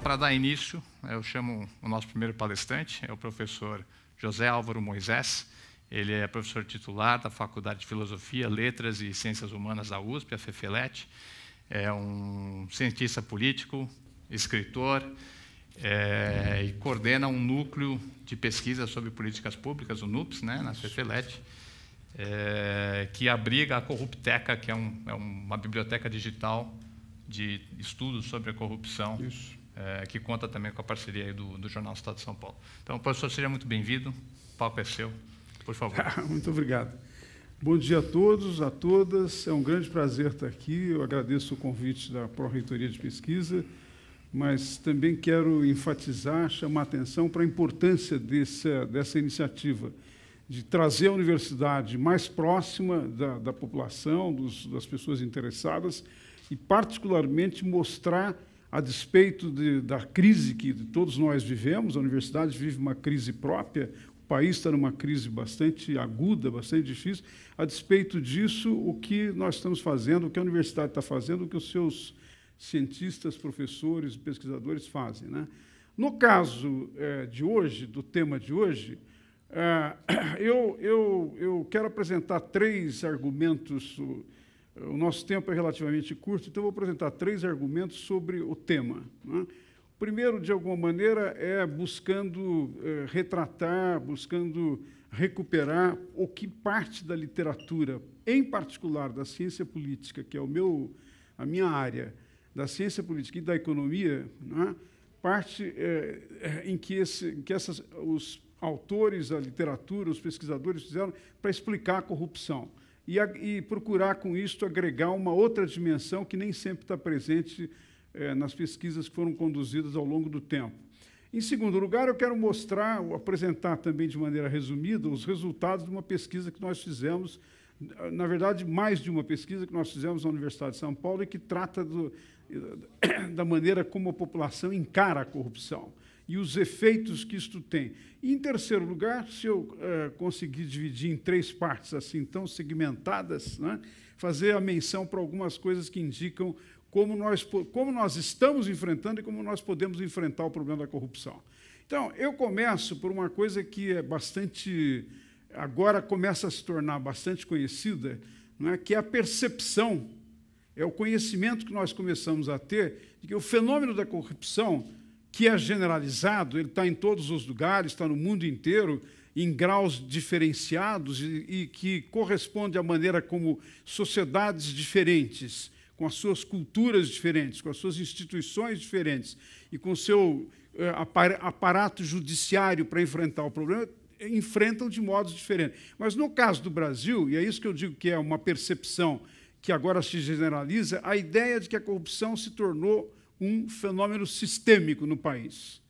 Para dar início, eu chamo o nosso primeiro palestrante, é o professor José Álvaro Moisés. Ele é professor titular da Faculdade de Filosofia, Letras e Ciências Humanas da USP, a FEFELET. É um cientista político, escritor, e coordena um núcleo de pesquisa sobre políticas públicas, o NUPS, né, na FEFELET, que abriga a Corrupteca, que é uma biblioteca digital de estudos sobre a corrupção. Isso. Que conta também com a parceria aí do Jornal Estado de São Paulo. Então, professor, seja muito bem-vindo. O palco é seu, por favor. Muito obrigado. Bom dia a todos, a todas. É um grande prazer estar aqui. Eu agradeço o convite da Pró-Reitoria de Pesquisa, mas também quero enfatizar, chamar a atenção para a importância dessa iniciativa de trazer a universidade mais próxima da população, das pessoas interessadas e, particularmente, mostrar, a despeito da crise que todos nós vivemos, a universidade vive uma crise própria, o país está numa crise bastante aguda, bastante difícil, a despeito disso, o que nós estamos fazendo, o que a universidade está fazendo, o que os seus cientistas, professores, pesquisadores fazem, né? No caso de hoje, do tema de hoje, eu quero apresentar 3 argumentos. O nosso tempo é relativamente curto, então eu vou apresentar 3 argumentos sobre o tema, né? O primeiro, de alguma maneira, é buscando retratar, buscando recuperar o que parte da literatura, em particular da ciência política, que é a minha área, da ciência política e da economia, né? Parte em que os autores, a literatura, os pesquisadores fizeram para explicar a corrupção. E procurar, com isso, agregar uma outra dimensão que nem sempre está presente nas pesquisas que foram conduzidas ao longo do tempo. Em segundo lugar, eu quero apresentar também de maneira resumida os resultados de uma pesquisa que nós fizemos, na verdade, mais de uma pesquisa que nós fizemos na Universidade de São Paulo e que trata da maneira como a população encara a corrupção e os efeitos que isto tem. E, em terceiro lugar, se eu conseguir dividir em 3 partes assim tão segmentadas, né, fazer a menção para algumas coisas que indicam como nós estamos enfrentando e como nós podemos enfrentar o problema da corrupção. Então, eu começo por uma coisa que é agora começa a se tornar bastante conhecida, não é, que é a percepção, é o conhecimento que nós começamos a ter de que o fenômeno da corrupção, que é generalizado, ele está em todos os lugares, está no mundo inteiro, em graus diferenciados e que corresponde à maneira como sociedades diferentes, com as suas culturas diferentes, com as suas instituições diferentes e com o seu aparato judiciário para enfrentar o problema, enfrentam de modos diferentes. Mas, no caso do Brasil, e é isso que eu digo que é uma percepção que agora se generaliza, a ideia de que a corrupção se tornou um fenômeno sistêmico no país.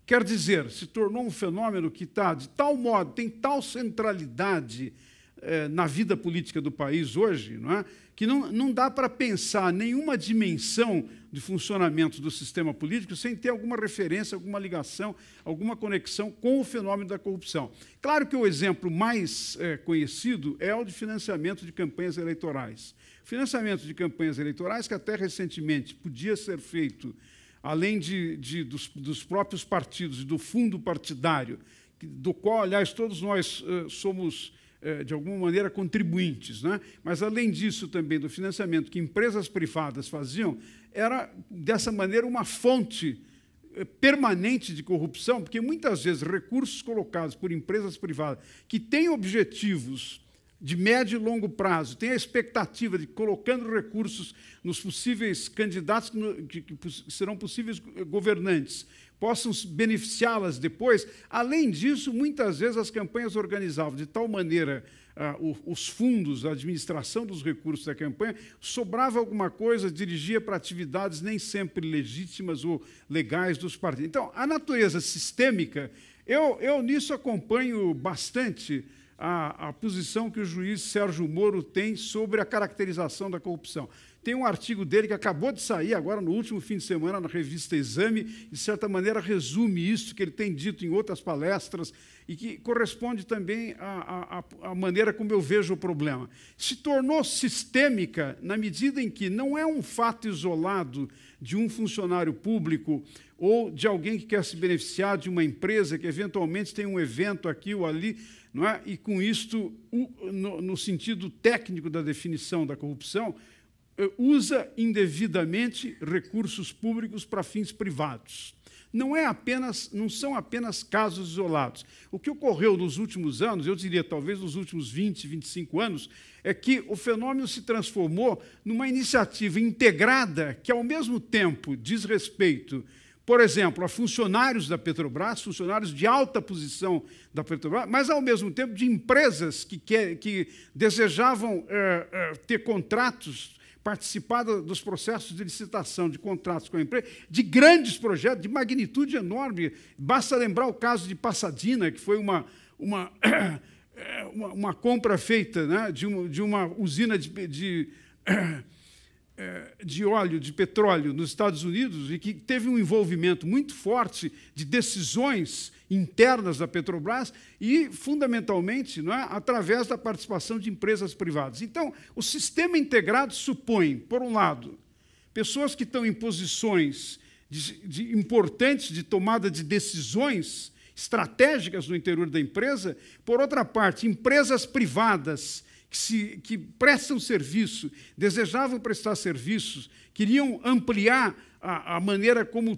Quer dizer, se tornou um fenômeno que está de tal modo, tem tal centralidade na vida política do país hoje, não é? Que não dá para pensar nenhuma dimensão de funcionamento do sistema político sem ter alguma referência, alguma ligação, alguma conexão com o fenômeno da corrupção. Claro que o exemplo mais conhecido é o de financiamento de campanhas eleitorais. Financiamento de campanhas eleitorais que até recentemente podia ser feito, além dos próprios partidos e do fundo partidário, do qual, aliás, todos nós somos, de alguma maneira, contribuintes, né? Mas, além disso, também do financiamento que empresas privadas faziam, era, dessa maneira, uma fonte permanente de corrupção, porque, muitas vezes, recursos colocados por empresas privadas que têm objetivos de médio e longo prazo, tem a expectativa de, colocando recursos nos possíveis candidatos que serão possíveis governantes, possam beneficiá-las depois. Além disso, muitas vezes as campanhas organizavam de tal maneira os fundos, a administração dos recursos da campanha, sobrava alguma coisa, dirigia para atividades nem sempre legítimas ou legais dos partidos. Então, a natureza sistêmica, eu nisso acompanho bastante a posição que o juiz Sérgio Moro tem sobre a caracterização da corrupção. Tem um artigo dele que acabou de sair agora, no último fim de semana, na revista Exame, de certa maneira resume isso que ele tem dito em outras palestras e que corresponde também à maneira como eu vejo o problema. Se tornou sistêmica na medida em que não é um fato isolado de um funcionário público ou de alguém que quer se beneficiar de uma empresa que eventualmente tem um evento aqui ou ali, não é? E com isto, no sentido técnico da definição da corrupção, usa indevidamente recursos públicos para fins privados. Não são apenas casos isolados. O que ocorreu nos últimos anos, eu diria talvez nos últimos 20, 25 anos, é que o fenômeno se transformou numa iniciativa integrada que, ao mesmo tempo, diz respeito, por exemplo, a funcionários da Petrobras, funcionários de alta posição da Petrobras, mas, ao mesmo tempo, de empresas que desejavam ter contratos, participar dos processos de licitação de contratos com a empresa, de grandes projetos, de magnitude enorme. Basta lembrar o caso de Pasadena, que foi uma compra feita, né, de uma usina de óleo, de petróleo nos Estados Unidos e que teve um envolvimento muito forte de decisões internas da Petrobras e, fundamentalmente, não é, através da participação de empresas privadas. Então, o sistema integrado supõe, por um lado, pessoas que estão em posições importantes de tomada de decisões estratégicas no interior da empresa, por outra parte, empresas privadas que prestam serviço, desejavam prestar serviços, queriam ampliar a maneira como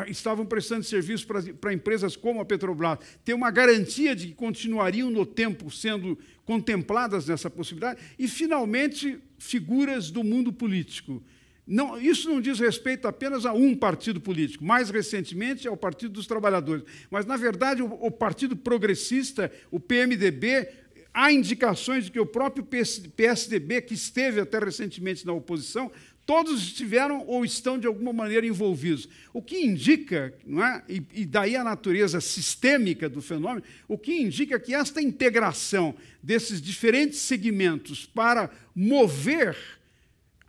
estavam prestando serviço para empresas como a Petrobras, ter uma garantia de que continuariam no tempo sendo contempladas nessa possibilidade, e, finalmente, figuras do mundo político. Não, isso não diz respeito apenas a um partido político, mais recentemente ao Partido dos Trabalhadores, mas, na verdade, o Partido Progressista, o PMDB, há indicações de que o próprio PSDB, que esteve até recentemente na oposição, todos estiveram ou estão, de alguma maneira, envolvidos. O que indica, não é? E daí a natureza sistêmica do fenômeno, o que indica que esta integração desses diferentes segmentos para mover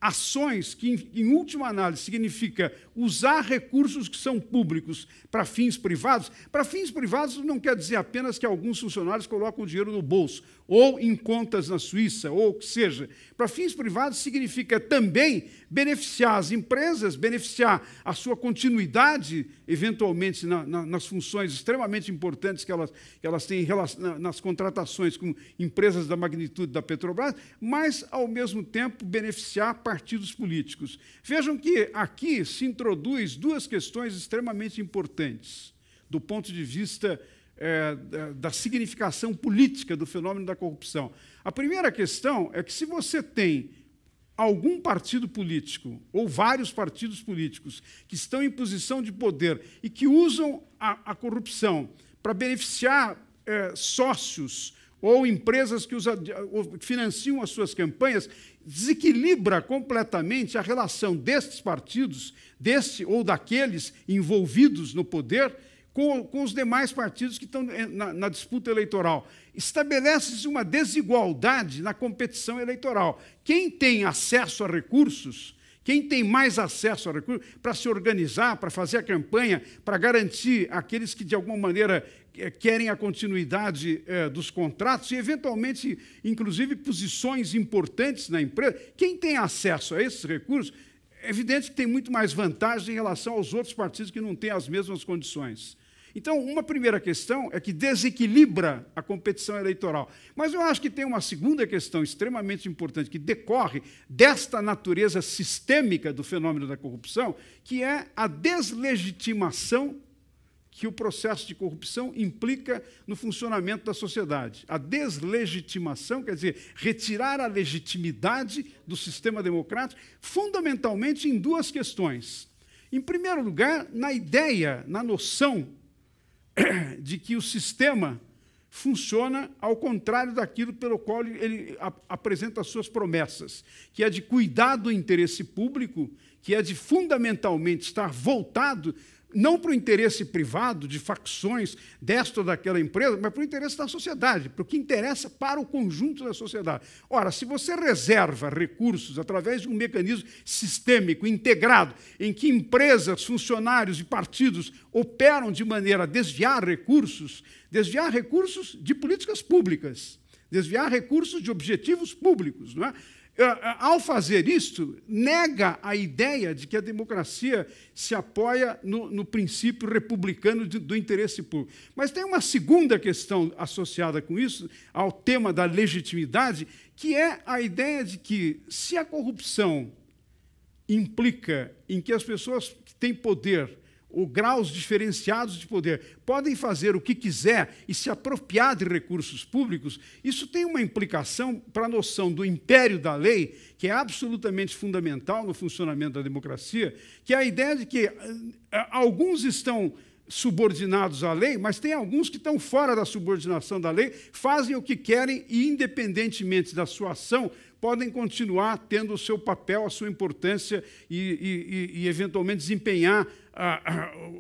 ações que, em última análise, significa usar recursos que são públicos para fins privados. Para fins privados não quer dizer apenas que alguns funcionários colocam o dinheiro no bolso, ou em contas na Suíça, ou o que seja. Para fins privados significa também beneficiar as empresas, beneficiar a sua continuidade, eventualmente, nas funções extremamente importantes que elas têm nas contratações com empresas da magnitude da Petrobras, mas, ao mesmo tempo, beneficiar partidos políticos. Vejam que aqui se introduz duas questões extremamente importantes do ponto de vista da significação política do fenômeno da corrupção. A primeira questão é que, se você tem algum partido político ou vários partidos políticos que estão em posição de poder e que usam a corrupção para beneficiar sócios ou empresas que financiam as suas campanhas, desequilibra completamente a relação destes partidos, deste ou daqueles envolvidos no poder, com os demais partidos que estão na disputa eleitoral. Estabelece-se uma desigualdade na competição eleitoral. Quem tem acesso a recursos, quem tem mais acesso a recursos para se organizar, para fazer a campanha, para garantir aqueles que, de alguma maneira, querem a continuidade dos contratos e, eventualmente, inclusive, posições importantes na empresa, quem tem acesso a esses recursos, é evidente que tem muito mais vantagem em relação aos outros partidos que não têm as mesmas condições. Então, uma primeira questão é que desequilibra a competição eleitoral. Mas eu acho que tem uma segunda questão extremamente importante que decorre desta natureza sistêmica do fenômeno da corrupção, que é a deslegitimação que o processo de corrupção implica no funcionamento da sociedade. A deslegitimação, quer dizer, retirar a legitimidade do sistema democrático, fundamentalmente em duas questões. Em primeiro lugar, na ideia, na noção de que o sistema funciona ao contrário daquilo pelo qual ele apresenta as suas promessas, que é de cuidar do interesse público, que é de fundamentalmente estar voltado não para o interesse privado de facções desta ou daquela empresa, mas para o interesse da sociedade, para o que interessa para o conjunto da sociedade. Ora, se você reserva recursos através de um mecanismo sistêmico, integrado, em que empresas, funcionários e partidos operam de maneira a desviar recursos de políticas públicas, desviar recursos de objetivos públicos, não é? Ao fazer isto, nega a ideia de que a democracia se apoia no princípio republicano do interesse público. Mas tem uma segunda questão associada com isso, ao tema da legitimidade, que é a ideia de que, se a corrupção implica em que as pessoas que têm poder, ou graus diferenciados de poder, podem fazer o que quiser e se apropriar de recursos públicos, isso tem uma implicação para a noção do império da lei, que é absolutamente fundamental no funcionamento da democracia, que é a ideia de que alguns estão subordinados à lei, mas tem alguns que estão fora da subordinação da lei, fazem o que querem e, independentemente da sua ação, podem continuar tendo o seu papel, a sua importância e eventualmente, desempenhar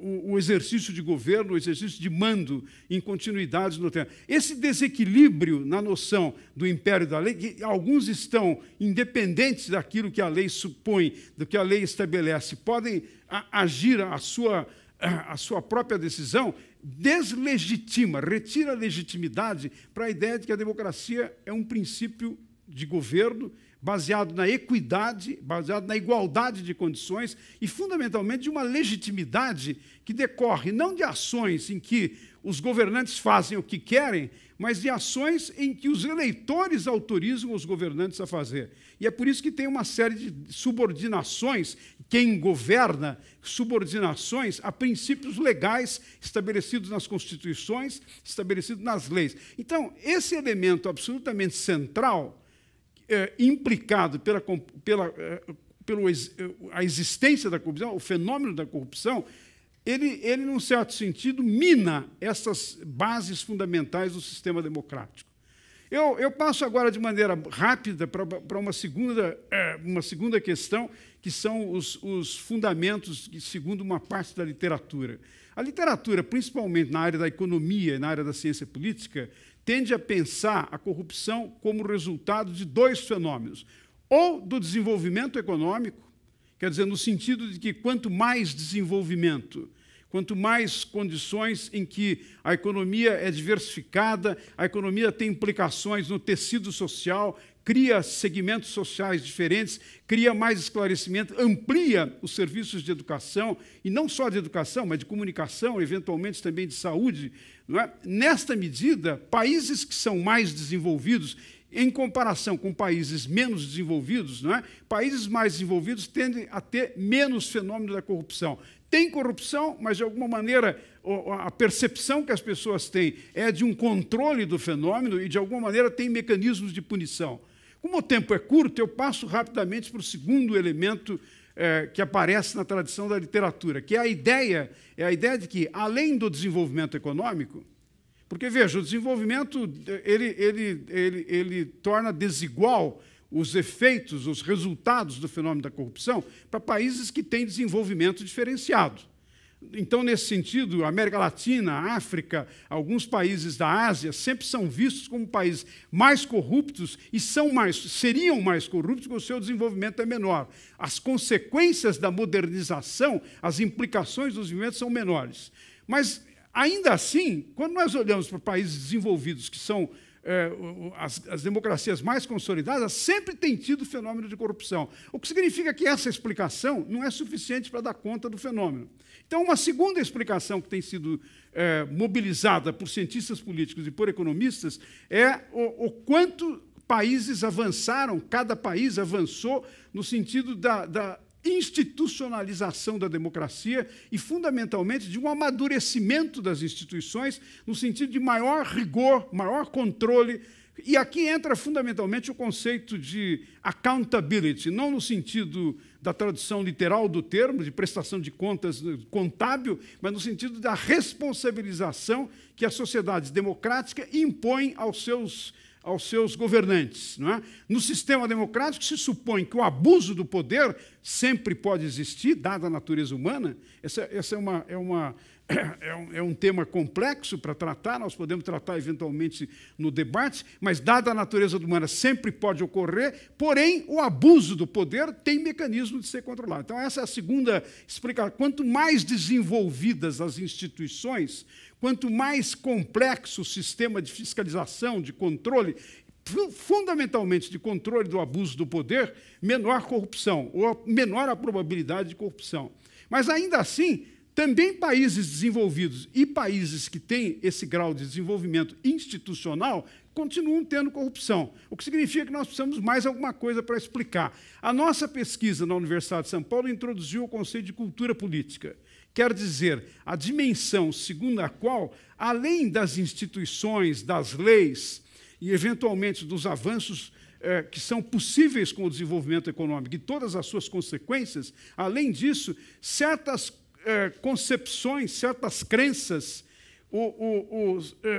o exercício de governo, o exercício de mando em continuidade no tempo. Esse desequilíbrio na noção do império da lei, que alguns estão independentes daquilo que a lei supõe, do que a lei estabelece, podem agir a sua própria decisão, deslegitima, retira a legitimidade para a ideia de que a democracia é um princípio de governo baseado na equidade, baseado na igualdade de condições e, fundamentalmente, de uma legitimidade que decorre não de ações em que os governantes fazem o que querem, mas de ações em que os eleitores autorizam os governantes a fazer. E é por isso que tem uma série de subordinações, quem governa, subordinações a princípios legais estabelecidos nas constituições, estabelecidos nas leis. Então, esse elemento absolutamente central, implicado pela existência da corrupção, o fenômeno da corrupção, ele, num certo sentido, mina essas bases fundamentais do sistema democrático. Eu passo agora, de maneira rápida, para uma segunda questão, que são os fundamentos, segundo uma parte da literatura. A literatura, principalmente na área da economia e na área da ciência política, tende a pensar a corrupção como resultado de dois fenômenos. Ou do desenvolvimento econômico, quer dizer, no sentido de que quanto mais desenvolvimento, quanto mais condições em que a economia é diversificada, a economia tem implicações no tecido social, cria segmentos sociais diferentes, cria mais esclarecimento, amplia os serviços de educação, e não só de educação, mas de comunicação, eventualmente também de saúde. Não é? Nesta medida, países que são mais desenvolvidos, em comparação com países menos desenvolvidos, não é? Países mais desenvolvidos tendem a ter menos fenômeno da corrupção. Tem corrupção, mas, de alguma maneira, a percepção que as pessoas têm é de um controle do fenômeno e, de alguma maneira, tem mecanismos de punição. Como o tempo é curto, eu passo rapidamente para o segundo elemento que aparece na tradição da literatura, que é a ideia de que, além do desenvolvimento econômico, porque, veja, o desenvolvimento ele torna desigual os efeitos, os resultados do fenômeno da corrupção para países que têm desenvolvimento diferenciado. Então, nesse sentido, a América Latina, a África, alguns países da Ásia sempre são vistos como países mais corruptos e seriam mais corruptos porque o seu desenvolvimento é menor. As consequências da modernização, as implicações dos desenvolvimentos são menores. Mas, ainda assim, quando nós olhamos para países desenvolvidos, que são as democracias mais consolidadas, sempre têm tido fenômeno de corrupção. O que significa que essa explicação não é suficiente para dar conta do fenômeno. Então, uma segunda explicação que tem sido mobilizada por cientistas políticos e por economistas é o quanto países avançaram, cada país avançou no sentido da institucionalização da democracia e, fundamentalmente, de um amadurecimento das instituições no sentido de maior rigor, maior controle. E aqui entra, fundamentalmente, o conceito de accountability, não no sentido da tradução literal do termo, de prestação de contas contábil, mas no sentido da responsabilização que a sociedade democrática impõe aos seus governantes. Não é? No sistema democrático, se supõe que o abuso do poder sempre pode existir, dada a natureza humana. Essa é um tema complexo para tratar, nós podemos tratar eventualmente no debate, mas, dada a natureza humana, sempre pode ocorrer, porém, o abuso do poder tem mecanismo de ser controlado. Então, essa é a segunda explicação. Quanto mais desenvolvidas as instituições, quanto mais complexo o sistema de fiscalização, de controle, fundamentalmente de controle do abuso do poder, menor corrupção, ou menor a probabilidade de corrupção. Mas, ainda assim, também países desenvolvidos e países que têm esse grau de desenvolvimento institucional continuam tendo corrupção, o que significa que nós precisamos mais alguma coisa para explicar. A nossa pesquisa na Universidade de São Paulo introduziu o conceito de cultura política. Quer dizer, a dimensão segundo a qual, além das instituições, das leis e, eventualmente, dos avanços que são possíveis com o desenvolvimento econômico e todas as suas consequências, além disso, certas concepções, certas crenças,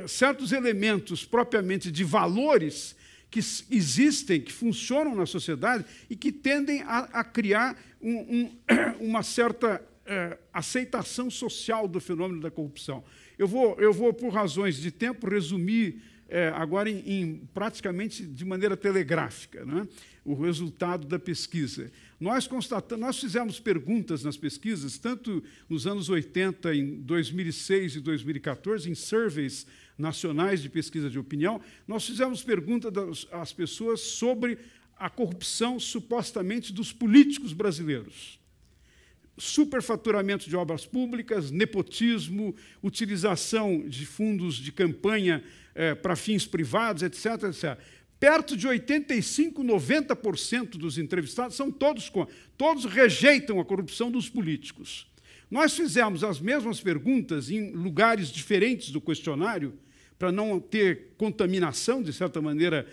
certos elementos propriamente de valores que existem, que funcionam na sociedade e que tendem a criar uma certa aceitação social do fenômeno da corrupção. Eu vou, por razões de tempo, resumir agora praticamente de maneira telegráfica, né, o resultado da pesquisa. Nós fizemos perguntas nas pesquisas, tanto nos anos 80, em 2006 e 2014, em surveys nacionais de pesquisa de opinião, nós fizemos perguntas às pessoas sobre a corrupção, supostamente, dos políticos brasileiros. Superfaturamento de obras públicas, nepotismo, utilização de fundos de campanha para fins privados, etc., etc. Perto de 85%, 90% dos entrevistados são todos rejeitam a corrupção dos políticos. Nós fizemos as mesmas perguntas em lugares diferentes do questionário, para não ter contaminação, de certa maneira,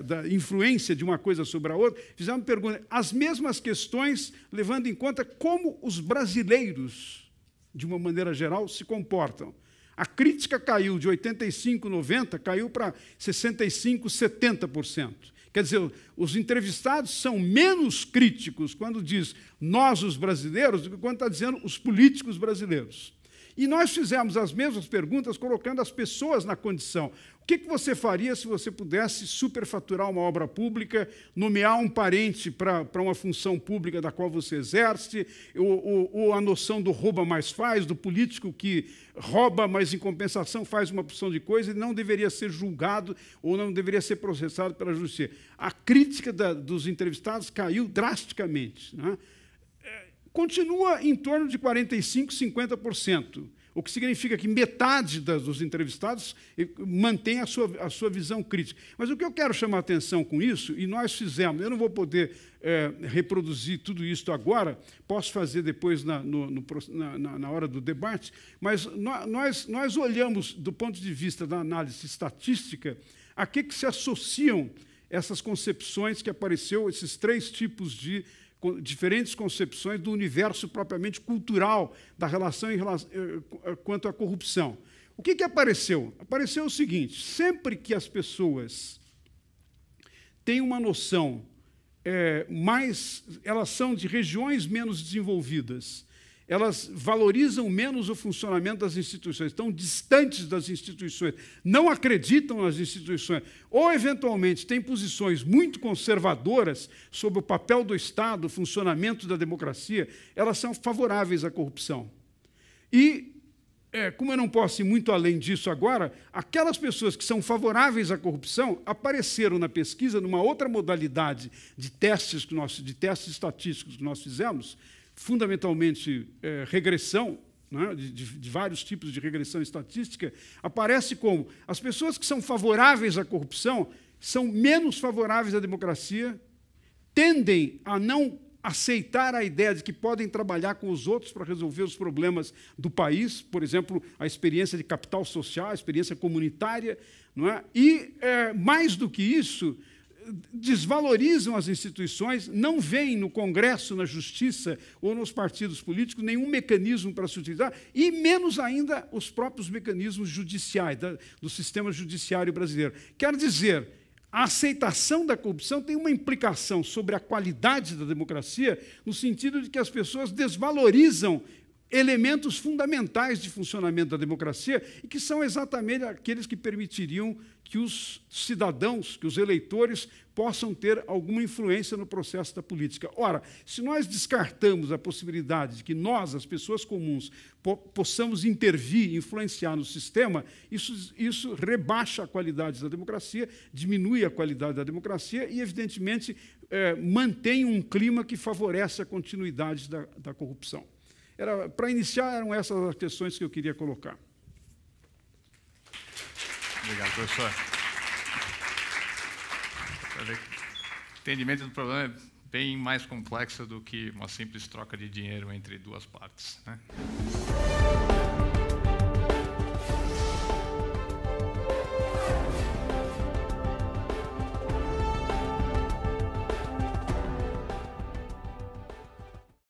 da influência de uma coisa sobre a outra. Fizemos perguntas, as mesmas questões, levando em conta como os brasileiros, de uma maneira geral, se comportam. A crítica caiu de 85%, 90%, caiu para 65%, 70%. Quer dizer, os entrevistados são menos críticos quando diz nós, os brasileiros, do que quando está dizendo os políticos brasileiros. E nós fizemos as mesmas perguntas, colocando as pessoas na condição. O que você faria se você pudesse superfaturar uma obra pública, nomear um parente para uma função pública da qual você exerce, ou a noção do rouba mais faz, do político que rouba, mas, em compensação, faz uma porção de coisa e não deveria ser julgado ou não deveria ser processado pela justiça. A crítica dos entrevistados caiu drasticamente, né? Continua em torno de 45%, 50%, o que significa que metade dos entrevistados mantém a sua visão crítica. Mas o que eu quero chamar a atenção com isso, e nós fizemos, eu não vou poder reproduzir tudo isso agora, posso fazer depois na hora do debate, mas nós olhamos, do ponto de vista da análise estatística, a que se associam essas concepções que apareceu, esses três tipos de diferentes concepções do universo propriamente cultural da relação quanto à corrupção. O que apareceu? Apareceu o seguinte: sempre que as pessoas têm uma noção elas são de regiões menos desenvolvidas, elas valorizam menos o funcionamento das instituições, estão distantes das instituições, não acreditam nas instituições, ou, eventualmente, têm posições muito conservadoras sobre o papel do Estado, o funcionamento da democracia, elas são favoráveis à corrupção. E, como eu não posso ir muito além disso agora, aquelas pessoas que são favoráveis à corrupção apareceram na pesquisa numa outra modalidade de testes estatísticos que nós fizemos, fundamentalmente regressão, né, de vários tipos de regressão estatística, aparece como as pessoas que são favoráveis à corrupção são menos favoráveis à democracia, tendem a não aceitar a ideia de que podem trabalhar com os outros para resolver os problemas do país, por exemplo, a experiência de capital social, a experiência comunitária, não é? E, mais do que isso, desvalorizam as instituições, não veem no Congresso, na Justiça ou nos partidos políticos nenhum mecanismo para se utilizar, e menos ainda os próprios mecanismos judiciais, do sistema judiciário brasileiro. Quer dizer, a aceitação da corrupção tem uma implicação sobre a qualidade da democracia, no sentido de que as pessoas desvalorizam elementos fundamentais de funcionamento da democracia e que são exatamente aqueles que permitiriam que os cidadãos, que os eleitores possam ter alguma influência no processo da política. Ora, se nós descartamos a possibilidade de que nós, as pessoas comuns, possamos intervir, influenciar no sistema, isso rebaixa a qualidade da democracia, diminui a qualidade da democracia e, evidentemente, mantém um clima que favorece a continuidade da corrupção. Para iniciar, eram essas as questões que eu queria colocar. Obrigado, professor. O entendimento do problema é bem mais complexo do que uma simples troca de dinheiro entre duas partes, né?